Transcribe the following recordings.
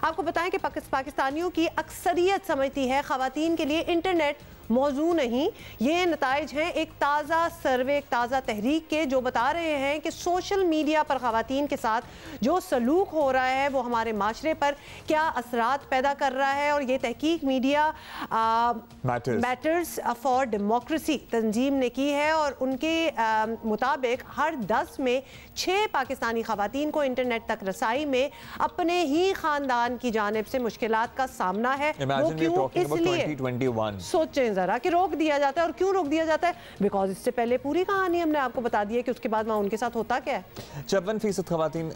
आपको बताएं कि पाकिस्तानियों की अक्सरियत समझती है ख़वातीन के लिए इंटरनेट मौजू नहीं। ये नताइज हैं एक ताज़ा सर्वे, एक ताज़ा तहरीक के, जो बता रहे हैं कि सोशल मीडिया पर ख़वातीन के साथ जो सलूक हो रहा है वो हमारे माशरे पर क्या असरात पैदा कर रहा है। और ये तहकीक मीडिया मैटर्स फॉर डेमोक्रेसी तंजीम ने की है और उनके मुताबिक हर 10 में 6 पाकिस्तानी ख़वातीन को इंटरनेट तक रसाई में अपने ही ख़ानदान की जानिब से मुश्किलात का सामना है। वो क्यों? इसलिए सोचें जरा कि रोक दिया जाता है। और क्यों रोक दिया जाता है? बिकॉज इससे पहले पूरी कहानी हमने आपको बता दी है कि उसके बाद वहाँ उनके साथ होता क्या है। 56% खवातीन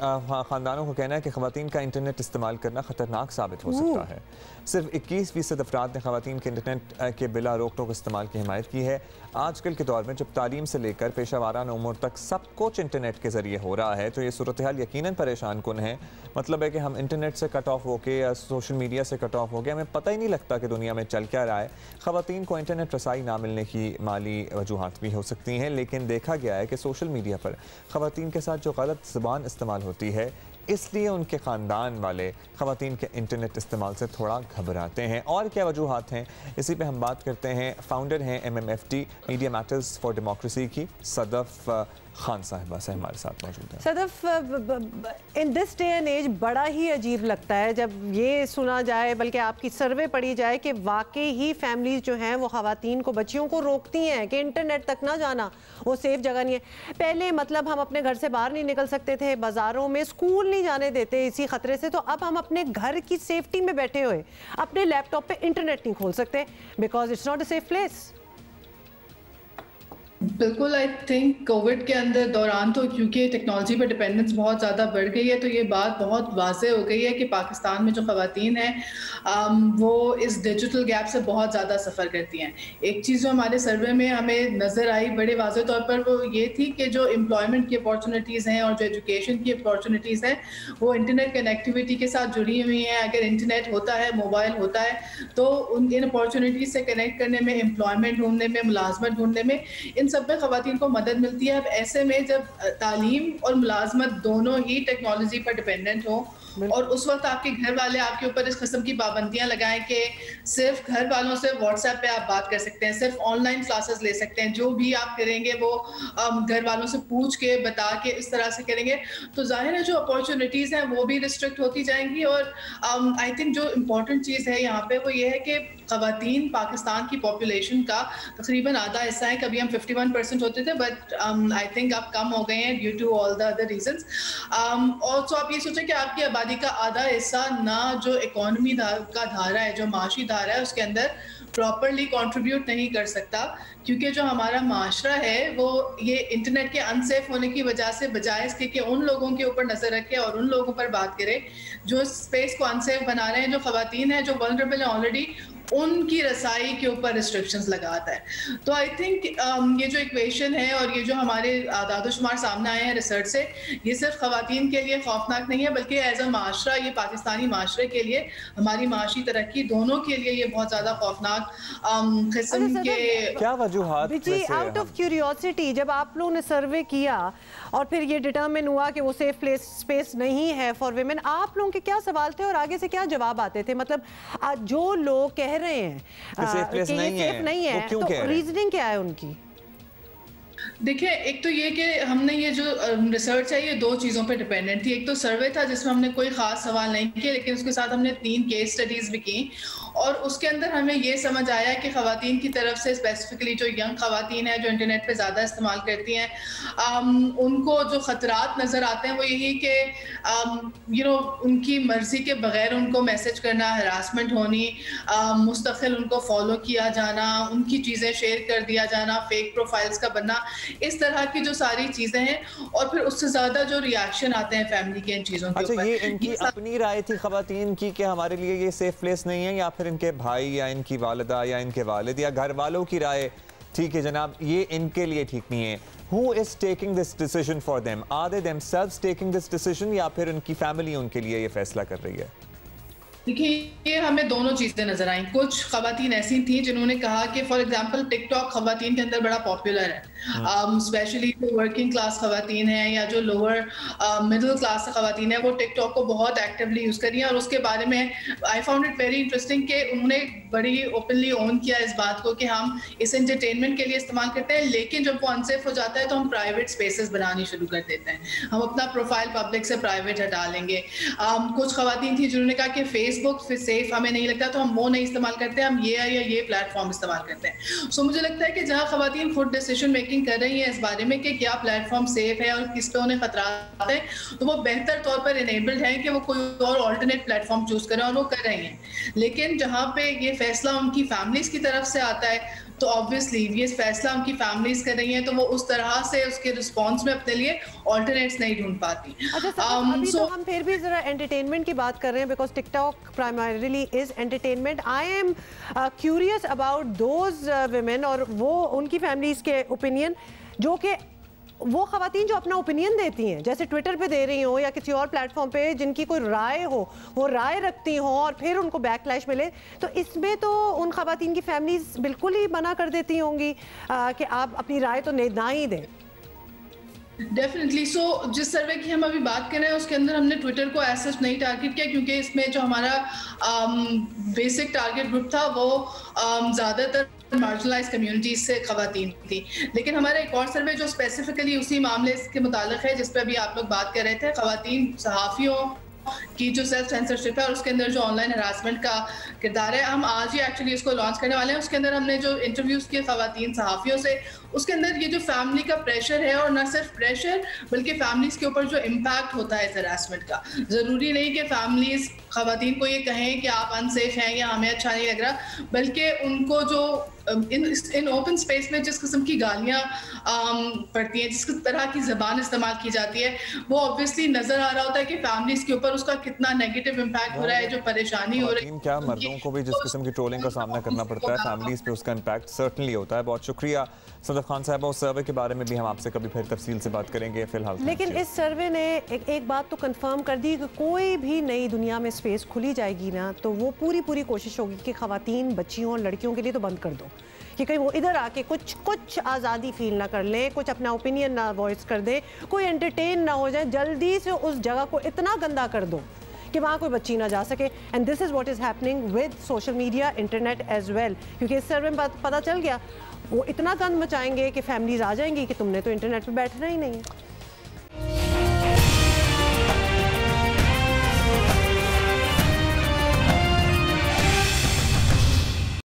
खानदानों को कहना है कि खवातीन का इंटरनेट इस्तेमाल करना खतरनाक साबित हो सकता है। सिर्फ 21% अफराद ने खवातीन के इंटरनेट के बिला रोक टोक इस्तेमाल की हिमायत की है। आजकल के दौर में जब तालीम से लेकर पेशा वाराना उम्र तक सब कुछ इंटरनेट के जरिए हो रहा है तो ये सूरत हाल यकीनन परेशान कुन है। मतलब है कि हम इंटरनेट से कट ऑफ होके या सोशल मीडिया से कट ऑफ हो गए, हमें पता ही नहीं लगता कि दुनिया में चल क्या रहा है। खवातीन को इंटरनेट रसाई ना मिलने की माली वजूहात भी हो सकती हैं, लेकिन देखा गया है कि सोशल मीडिया पर खवातीन के साथ जो गलत ज़बान इस्तेमाल होती है इसलिए उनके ख़ानदान वाले ख़वातीन के इंटरनेट इस्तेमाल से थोड़ा घबराते हैं। और क्या वजूहात हैं, इसी पे हम बात करते हैं। फाउंडर हैं MMFD media matters for democracy की सदफ़ खान साहिबा से हमारे साथ मौजूद है। Sadaf, in this day and age बड़ा ही अजीब लगता है जब ये सुना जाए, बल्कि आपकी सर्वे पढ़ी जाए कि वाकई ही फैमिलीज जो हैं वो ख़वातीन को, बच्चियों को रोकती हैं कि इंटरनेट तक ना जाना, वो सेफ जगह नहीं है। पहले मतलब हम अपने घर से बाहर नहीं निकल सकते थे, बाज़ारों में, स्कूल नहीं जाने देते इसी ख़तरे से, तो अब हम अपने घर की सेफ्टी में बैठे हुए अपने लैपटॉप पे इंटरनेट नहीं खोल सकते because it's not a safe place. बिल्कुल, आई थिंक कोविड के अंदर दौरान तो क्योंकि टेक्नोलॉजी पर डिपेंडेंस बहुत ज़्यादा बढ़ गई है तो ये बात बहुत वाज़े हो गई है कि पाकिस्तान में जो ख़वातीन हैं वो इस डिजिटल गैप से बहुत ज़्यादा सफ़र करती हैं। एक चीज़ जो हमारे सर्वे में हमें नज़र आई बड़े वाज़े तौर पर वो ये थी कि जो एम्प्लॉयमेंट की अपॉर्चुनिटीज़ हैं और जो एजुकेशन की अपॉर्चुनिटीज़ हैं वो इंटरनेट कनेक्टिविटी के साथ जुड़ी हुई हैं। अगर इंटरनेट होता है, मोबाइल होता है तो इन अपॉर्चुनिटीज़ से कनेक्ट करने में, एम्प्लॉयमेंट ढूंढने में, मुलाजमत ढूंढने में, इन सब में ख़वातीन को मदद मिलती है। अब ऐसे में जब तालीम और मुलाजमत दोनों ही टेक्नोलॉजी पर डिपेंडेंट हो और उस वक्त आपके घर वाले आपके ऊपर इस किस्म की पाबंदियां लगाएं कि सिर्फ घर वालों से व्हाट्सएप पे आप बात कर सकते हैं, सिर्फ ऑनलाइन क्लासेस ले सकते हैं, जो भी आप करेंगे वो घर वालों से पूछ के बता के इस तरह से करेंगे, तो जाहिर है जो अपॉर्चुनिटीज़ हैं वो भी रिस्ट्रिक्ट होती जाएंगी। और आई थिंक जो इम्पोर्टेंट चीज़ है यहाँ पे वो ये है कि ख़वातीन पाकिस्तान की पॉपुलेशन का तकरीबन आधा हिस्सा है। कभी हम 51% होते थे बट आई थिंक अब कम हो गए हैं due to all the other reasons. और तो आप ये सोचें कि आपकी आबादी का आधा हिस्सा ना जो इकोनॉमी का धारा है, जो माशी धारा है, उसके अंदर प्रॉपरली कंट्रीब्यूट नहीं कर सकता, क्योंकि जो हमारा माशरा है वो ये इंटरनेट के अनसेफ होने की वजह से बजाय इसके कि उन लोगों के ऊपर नजर रखे और उन लोगों पर बात करे जो स्पेस को अनसेफ बना रहे हैं, जो खवातीन हैं, जो वल्नरेबल हैं ऑलरेडी, उनकी रसाई के ऊपर रिस्ट्रिक्शंस लगाता है। तो आई थिंक ये जो इक्वेशन है और ये जो हमारे आदाद-ओ-शुमार सामने आए हैं रिसर्च से, ये सिर्फ खवातीन के लिए खौफनाक नहीं है बल्कि एज अ माशरा, ये पाकिस्तानी माशरे के लिए, हमारी माशी तरक्की दोनों के लिए ये बहुत ज़्यादा खौफनाक किस्म के। क्या वजूहात? जी, आउट ऑफ क्यूरियोसिटी, जब आप लोगों ने सर्वे किया और फिर ये डिटरमिन हुआ कि वो सेफ प्लेस स्पेस नहीं है फॉर वीमेन, आप लोगों के क्या सवाल थे और आगे से क्या जवाब आते थे? मतलब जो लोग कह रहे हैं कि ये सेफ नहीं है, तो रीजनिंग क्या है उनकी? देखिए, एक तो ये कि हमने ये जो रिसर्च है ये 2 चीज़ों पे डिपेंडेंट थी। एक तो सर्वे था जिसमें हमने कोई ख़ास सवाल नहीं किए, लेकिन उसके साथ हमने 3 केस स्टडीज़ भी की और उसके अंदर हमें ये समझ आया कि ख़वातीन की तरफ से स्पेसिफिकली जो यंग ख़वातीन हैं जो इंटरनेट पे ज़्यादा इस्तेमाल करती हैं, उनको जो ख़तरात नज़र आते हैं वो यही कि उनकी मर्ज़ी के बग़ैर उनको मैसेज करना, हरासमेंट होनी, मुस्तक़िल उनको फॉलो किया जाना, उनकी चीज़ें शेयर कर दिया जाना, फेक प्रोफाइल्स का बनना, इस तरह की जो सारी चीजें हैं और फिर उससे ज्यादा जो रिएक्शन आते हैं फैमिली के इन चीजों के ऊपर। ये इनकी अपनी राय थी खवातीन की कि हमारे लिए ये सेफ प्लेस नहीं है, या फिर इनके भाई या इनकी वालिदा या इनके वालिद या घर वालों की राय ठीक है जनाब ये इनके लिए ठीक नहीं है? Who is taking this decision for them? Are they themselves taking this decision या फिर उनकी फैमिली उनके लिए ये फैसला कर रही है? देखिए, ये हमें दोनों चीज़ें नजर आई। कुछ खवातीन ऐसी थी जिन्होंने कहा कि फॉर एग्जांपल टिकटॉक खवातीन के अंदर बड़ा पॉपुलर है, स्पेशली जो वर्किंग क्लास खवातीन हैं या जो लोअर मिडिल क्लास खवातीन हैं वो टिकटॉक को बहुत एक्टिवली यूज करी हैं। और उसके बारे में I found it very interesting कि उन्होंने बड़ी ओपनली ओन किया इस बात को कि हम इस एंटरटेनमेंट के लिए इस्तेमाल करते हैं, लेकिन जब वो अनसेफ हो जाता है तो हम प्राइवेट स्पेसेस बनानी शुरू कर देते हैं, हम अपना प्रोफाइल पब्लिक से प्राइवेट हटा लेंगे। कुछ खवातीन थी जिन्होंने कहा कि फेसबुक फिर सेफ हमें नहीं लगता तो हम वो नहीं इस्तेमाल करते, हम ये या ये प्लेटफॉर्म इस्तेमाल करते हैं। सो मुझे लगता है कि जहाँ खवातीन खुद डिसीजन मेकिंग कर रही हैं इस बारे में कि क्या प्लेटफॉर्म सेफ है और किस पे उन्हें खतरा है, तो वो बेहतर तौर पर इनेबल्ड है कि वो कोई और ऑल्टरनेट प्लेटफॉर्म चूज करें और वो कर रही हैं। लेकिन जहाँ पे ये फैसला उनकी फैमिलीज की तरफ से आता है तो ऑब्वियसली ये फैसला उनकी फैमिलीज कर रही हैं तो वो उस तरह से उसके रिस्पॉन्स में अपने लिए ऑल्टरनेट्स नहीं ढूंढ पाती। अच्छा, अभी तो हम फिर भी जरा एंटरटेनमेंट की बात कर रहे हैं because TikTok primarily is entertainment. I am curious about those women और वो उनकी फैमिलीज के ओपिनियन, जो कि वो खवातीन जो अपना ओपिनियन देती हैं, जैसे ट्विटर पे दे रही हो या किसी और प्लेटफॉर्म पे, जिनकी कोई राय हो, वो राय रखती हो और फिर उनको बैकलैश मिले, तो इसमें तो उन खवातीन की फैमिलीज बिल्कुल ही मना कर देती होंगी कि आप अपनी राय तो ना ही दें। डेफिनेटली। सो जिस सर्वे की हम अभी बात कर रहे हैं उसके अंदर हमने ट्विटर को ऐसा नहीं टारगेट किया क्योंकि इसमें जो हमारा बेसिक टारगेट ग्रुप था वो ज़्यादातर मार्जिनलाइज कम्युनिटीज से खवातीन थी। लेकिन हमारा एक और सर्वे जो स्पेसिफिकली उसी मामले के मुतालिक है जिस पे अभी आप लोग बात कर रहे थे, खवातीन सहाफ़ियों की जो सेल्फ सेंसरशिप है और उसके अंदर जो ऑनलाइन हरासमेंट का किरदार है, हम आज ही एक्चुअली इसको लॉन्च करने वाले हैं। उसके अंदर हमने जो इंटरव्यूज किए खवातीन सहाफ़ियों से, उसके अंदर ये जो फैमिली का प्रेशर है और न सिर्फ प्रेशर बल्कि फैमिलीज के ऊपर जो इम्पैक्ट होता है इस हरासमेंट का, ज़रूरी नहीं कि फैमिलीज खवातीन को ये कहें कि आप अनसेफ हैं या हमें अच्छा नहीं लग रहा, बल्कि उनको जो इन ओपन स्पेस में जिस किस्म की गालियाँ पड़ती हैं, जिस तरह की ज़बान इस्तेमाल की जाती है, वो ऑब्वियसली नज़र आ रहा होता है कि फैमिलीज के ऊपर उसका कितना नेगेटिव इम्पैक्ट हो रहा है, जो परेशानी हो रही है। क्या मर्दों को भी जिस किस्म की ट्रोलिंग का सामना करना पड़ता है, फैमिलीज पे उसका इम्पैक्ट सर्टनली होता है। बहुत शुक्रिया सदफ खान साहब। उस सर्वे के बारे में भी हम आपसे कभी फिर तफसील से बात करेंगे। फिलहाल लेकिन इस सर्वे ने एक बात तो कंफर्म कर दी कि कोई भी नई दुनिया में स्पेस खुली जाएगी ना, तो वो पूरी कोशिश होगी कि खवातीन, बच्चियों और लड़कियों के लिए तो बंद कर दो कि कहीं वो इधर आके कुछ आज़ादी फील ना कर लें, कुछ अपना ओपिनियन ना वॉइस कर दें, कोई एंटरटेन ना हो जाए। जल्दी से उस जगह को इतना गंदा कर दो कि वहाँ कोई बच्ची ना जा सके। And this is what is happening with social media, internet as well, क्योंकि इस सर्वे में पता चल गया वो इतना गंद मचाएंगे कि फैमिलीज आ जाएंगी कि तुमने तो इंटरनेट पे बैठना ही नहीं है।